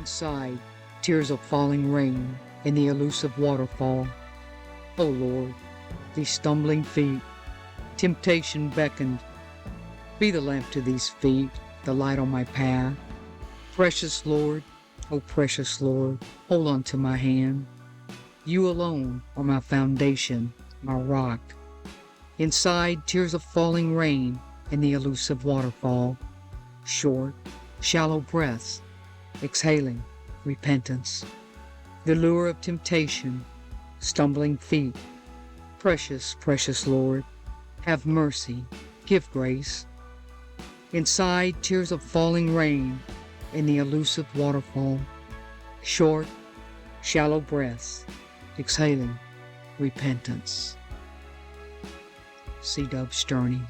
Inside, tears of falling rain in the elusive waterfall. O Lord, these stumbling feet, temptation beckoned. Be the lamp to these feet, the light on my path. Precious Lord, O precious Lord, hold on to my hand. You alone are my foundation, my rock. Inside, tears of falling rain in the elusive waterfall. Short, shallow breaths, exhaling repentance. The lure of temptation, stumbling feet. Precious, precious Lord, have mercy, give grace. Inside, tears of falling rain in the elusive waterfall. Short, shallow breaths, exhaling repentance. C. Dub Sterney.